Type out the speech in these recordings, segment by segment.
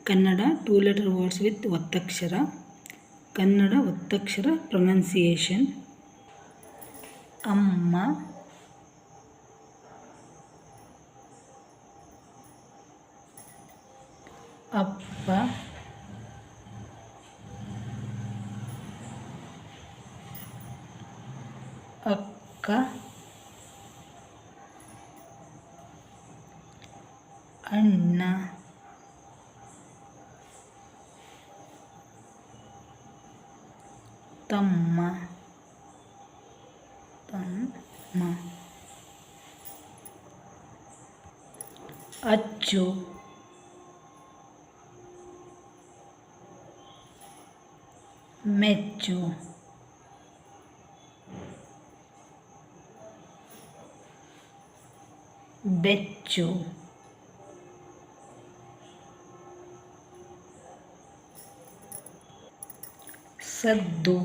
Kannada 2 letter words with ಒತ್ತಕ್ಷರ. ಕನ್ನಡ ಒತ್ತಕ್ಷರ pronunciation. ಅಮ್ಮ, ಅಪ್ಪ, ಅಕ್ಕ, ಅಣ್ಣ, ತಮ್ಮ, ಅಚ್ಚು, ಮೆಚ್ಚು, ಬೆಚ್ಚು, ಸದ್ದು,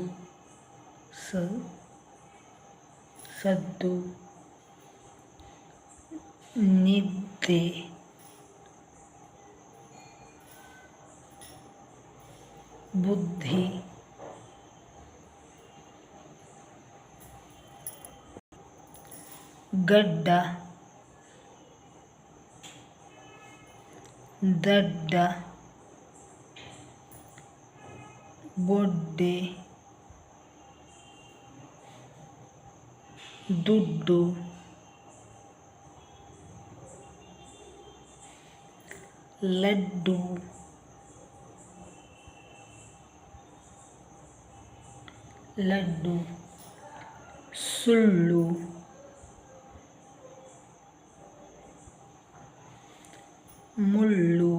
ಸದ್ದು, ನಿದ್ದೆ, ಬುದ್ಧಿ, ಗಡ್ಡ, ದಡ್ಡ, ಬೊಡ್ಡೆ, ದುಡ್ಡು, ಲಡ್ಡು, ಲಡ್ಡು, ಸುಳ್ಳು, ಮುಳ್ಳು,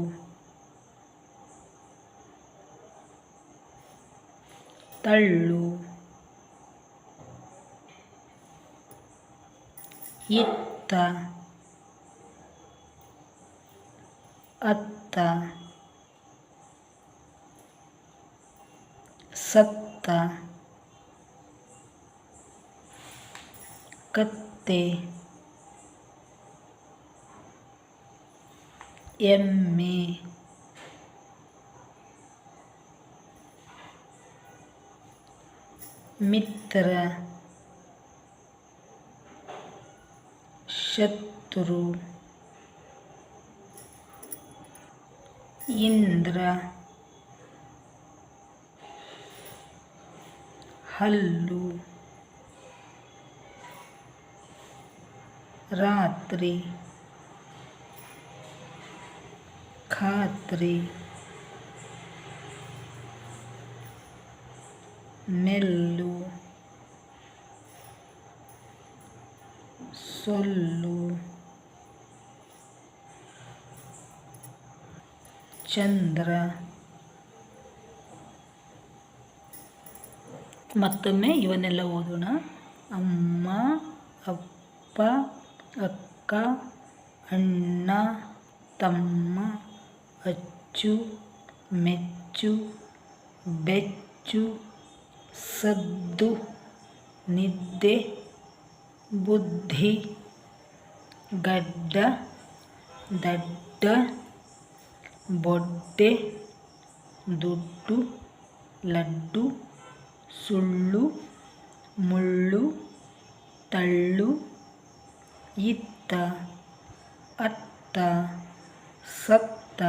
ತಳ್ಳು, ಇತ್ತ, ಅತ್ತ, ಸತ್ತ, ಕತ್ತೆ, ಎಮ್ಮೆ, ಮಿತ್ರ, ಶತ್ರು, ಇಂದ್ರ, ಹಲ್ಲು, ರಾತ್ರಿ, ಖಾತ್ರಿ, ನೆಲ್ಲು, ಸೊಲ್ಲು, ಚಂದ್ರ. ಮತ್ತೊಮ್ಮೆ ಇವನ್ನೆಲ್ಲ ಓದೋಣ. ಅಮ್ಮ, ಅಪ್ಪ, ಅಕ್ಕ, ಅಣ್ಣ, ತಮ್ಮ, ಅಚ್ಚು, ಮೆಚ್ಚು, ಬೆಚ್ಚು, ಸದ್ದು, ನಿದ್ದೆ, ಬುದ್ಧಿ, ಗಡ್ಡ, ದಡ್ಡ, ಬೊಡ್ಡೆ, ದುಡ್ಡು, ಲಡ್ಡು, ಸುಳ್ಳು, ಮುಳ್ಳು, ತಳ್ಳು, ಇತ್ತ, ಅತ್ತ, ಸತ್ತ,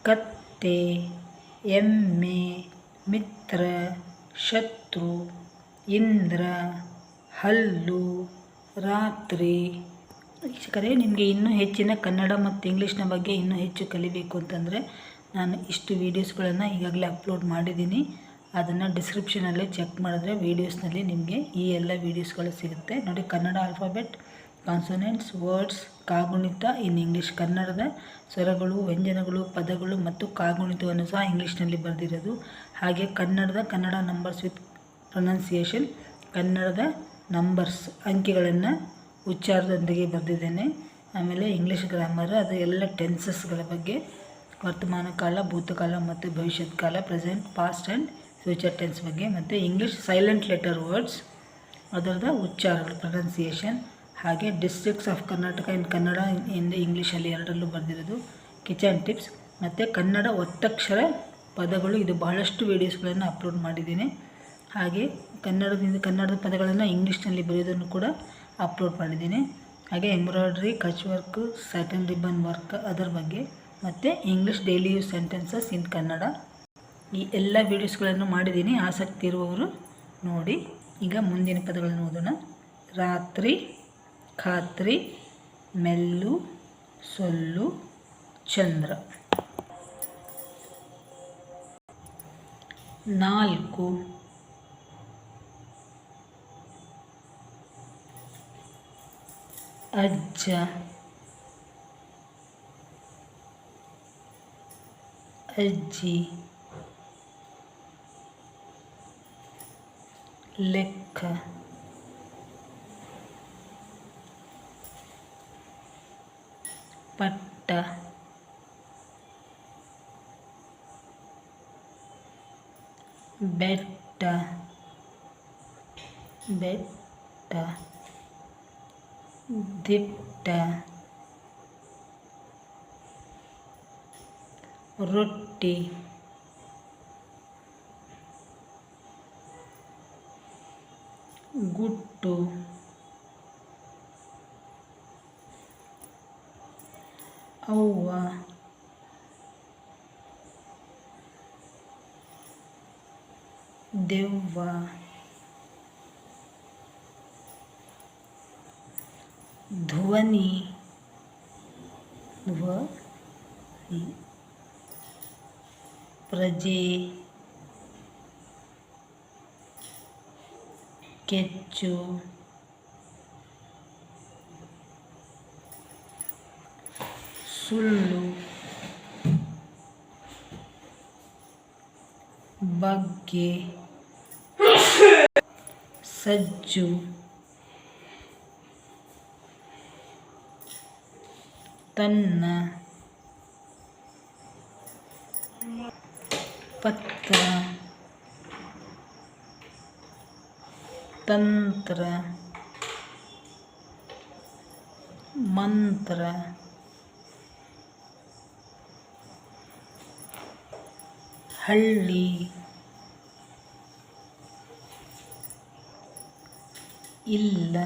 ಕತ್ತೆ, ಎಮ್ಮೆ, ಮಿತ್ರ, ಶತ್ರು, ಇಂದ್ರ, ಹಲ್ಲು, ರಾತ್ರಿ. ವೀಕ್ಷಕರೇ, ನಿಮಗೆ ಇನ್ನೂ ಹೆಚ್ಚಿನ ಕನ್ನಡ ಮತ್ತು ಇಂಗ್ಲೀಷ್ನ ಬಗ್ಗೆ ಇನ್ನೂ ಹೆಚ್ಚು ಕಲಿಬೇಕು ಅಂತಂದರೆ ನಾನು ಇಷ್ಟು ವೀಡಿಯೋಸ್ಗಳನ್ನು ಈಗಾಗಲೇ ಅಪ್ಲೋಡ್ ಮಾಡಿದ್ದೀನಿ. ಅದನ್ನು ಡಿಸ್ಕ್ರಿಪ್ಷನಲ್ಲಿ ಚೆಕ್ ಮಾಡಿದ್ರೆ ವೀಡಿಯೋಸ್ನಲ್ಲಿ ನಿಮಗೆ ಈ ಎಲ್ಲ ವೀಡಿಯೋಸ್ಗಳು ಸಿಗುತ್ತೆ ನೋಡಿ. ಕನ್ನಡ ಆಲ್ಫಾಬೆಟ್, ಕಾನ್ಸೋನೆಂಟ್ಸ್, ವರ್ಡ್ಸ್, ಕಾಗುಣಿತ ಇನ್ ಇಂಗ್ಲೀಷ್, ಕನ್ನಡದ ಸ್ವರಗಳು, ವ್ಯಂಜನಗಳು, ಪದಗಳು ಮತ್ತು ಕಾಗುಣಿತವನ್ನು ಸಹ ಇಂಗ್ಲೀಷ್ನಲ್ಲಿ ಬರೆದಿರೋದು. ಹಾಗೆ ಕನ್ನಡ ನಂಬರ್ಸ್ ವಿತ್ ಪ್ರೊನೌನ್ಸಿಯೇಷನ್, ಕನ್ನಡದ ನಂಬರ್ಸ್ ಅಂಕಿಗಳನ್ನು ಉಚ್ಚಾರದೊಂದಿಗೆ ಬರೆದಿದ್ದೇನೆ. ಆಮೇಲೆ ಇಂಗ್ಲೀಷ್ ಗ್ರಾಮರ್, ಅದು ಎಲ್ಲ ಟೆನ್ಸಸ್ಗಳ ಬಗ್ಗೆ, ವರ್ತಮಾನ ಕಾಲ, ಭೂತಕಾಲ ಮತ್ತು ಭವಿಷ್ಯತ್ ಕಾಲ, present, past and future tense ಬಗ್ಗೆ, ಮತ್ತು ಇಂಗ್ಲೀಷ್ ಸೈಲೆಂಟ್ ಲೆಟರ್ ವರ್ಡ್ಸ್ ಅದರದ ಉಚ್ಚಾರಗಳು, ಪ್ರೊನೌನ್ಸಿಯೇಷನ್. ಹಾಗೆ districts of Karnataka in Kannada ಇಂಗ್ಲೀಷಲ್ಲಿ ಎರಡರಲ್ಲೂ ಬರೆದಿರೋದು. ಕಿಚನ್ ಟಿಪ್ಸ್, ಮತ್ತು ಕನ್ನಡ ಒತ್ತಕ್ಷರ ಪದಗಳು. ಇದು ಬಹಳಷ್ಟು ವೀಡಿಯೋಸ್ಗಳನ್ನು ಅಪ್ಲೋಡ್ ಮಾಡಿದ್ದೀನಿ. ಹಾಗೆ ಕನ್ನಡದ ಪದಗಳನ್ನು ಇಂಗ್ಲೀಷ್ನಲ್ಲಿ ಬರೆಯೋದನ್ನು ಕೂಡ ಅಪ್ಲೋಡ್ ಮಾಡಿದ್ದೀನಿ. ಹಾಗೆ ಎಂಬ್ರಾಯ್ಡ್ರಿ, ಕಚ್ ವರ್ಕ್, ಸ್ಯಾಟನ್ ರಿಬ್ಬನ್ ವರ್ಕ್ ಅದರ ಬಗ್ಗೆ, ಮತ್ತು ಇಂಗ್ಲೀಷ್ ಡೈಲಿ ಯೂಸ್ ಸೆಂಟೆನ್ಸಸ್ ಇನ್ ಕನ್ನಡ, ಈ ಎಲ್ಲ ವೀಡಿಯೋಸ್ಗಳನ್ನು ಮಾಡಿದ್ದೀನಿ. ಆಸಕ್ತಿ ಇರುವವರು ನೋಡಿ. ಈಗ ಮುಂದಿನ ಪದಗಳನ್ನು ಓದೋಣ. ರಾತ್ರಿ, ಖಾತ್ರಿ, ಮೆಲ್ಲು, ಸೊಲ್ಲು, ಚಂದ್ರ. 4 ಅಜ್ಜ, ಅಜ್ಜಿ, ಲೆಕ್ಕ, ಪಟ್ಟ, ಬೆಟ್ಟ, ಬೆಟ್ಟ, ದಿಟ್ಟ, ರೊಟ್ಟಿ, ಗುಟ್ಟು, ಅವ್ವ, ದೆವ್ವ, ಧ್ವನಿ, ಧ್ವನಿ, ಪ್ರಜೆ, ಕೆಚ್ಚು, ಸುಳ್ಳು, ಬಗ್ಗೆ, ಸಜ್ಜು, ತನ್ನ, ಪತ್ರ, ತಂತ್ರ, ಮಂತ್ರ, ಹಳ್ಳಿ, ಇಲ್ಲ,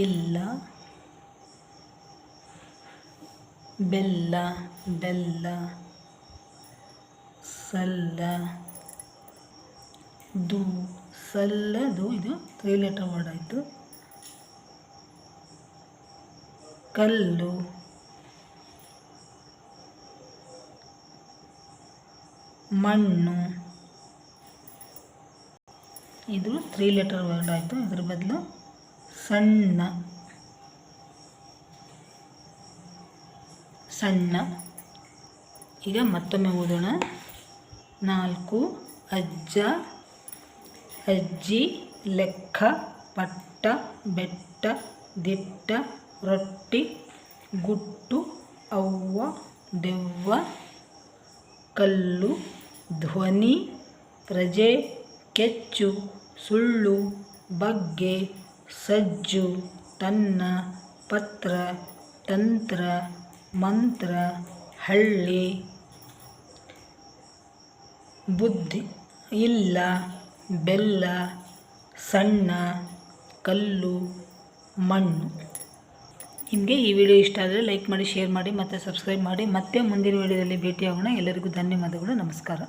ಇಲ್ಲ, ಬೆಲ್ಲ, ಬೆಲ್ಲ, ಸಲ್ಲ, ದು, ಸಲ್ಲದು, ಇದು 3 ಲೆಟರ್ ವರ್ಡ್ ಆಯಿತು. ಕಲ್ಲು, ಮಣ್ಣು, ಇದು 3 ಲೆಟರ್ ವರ್ಡ್ ಆಯಿತು. ಇದರ ಬದಲು ಸಣ್ಣ, ಸಣ್ಣ. ಈಗ ಮತ್ತೊಮ್ಮೆ ಓದೋಣ. 4 ಅಜ್ಜ, ಅಜ್ಜಿ, ಲೆಕ್ಕ, ಪಟ್ಟ, ಬೆಟ್ಟ, ದಿಟ್ಟ, ರೊಟ್ಟಿ, ಗುಟ್ಟು, ಅವ್ವ, ದೆವ್ವ, ಕಲ್ಲು, ಧ್ವನಿ, ಪ್ರಜೆ, ಕೆಚ್ಚು, ಸುಳ್ಳು, ಬಗ್ಗೆ, ಸಜ್ಜು, ತನ್ನ, ಪತ್ರ, ತಂತ್ರ, ಮಂತ್ರ, ಹಳ್ಳಿ, ಬುದ್ಧಿ, ಇಲ್ಲ, ಬೆಲ್ಲ, ಸಣ್ಣ, ಕಲ್ಲು, ಮಣ್ಣು. ನಿಮಗೆ ಈ ವಿಡಿಯೋ ಇಷ್ಟ ಆದರೆ ಲೈಕ್ ಮಾಡಿ, ಶೇರ್ ಮಾಡಿ ಮತ್ತು ಸಬ್ಸ್ಕ್ರೈಬ್ ಮಾಡಿ. ಮತ್ತೆ ಮುಂದಿನ ವಿಡಿಯೋದಲ್ಲಿ ಭೇಟಿಯಾಗೋಣ. ಎಲ್ಲರಿಗೂ ಧನ್ಯವಾದಗಳು. ನಮಸ್ಕಾರ.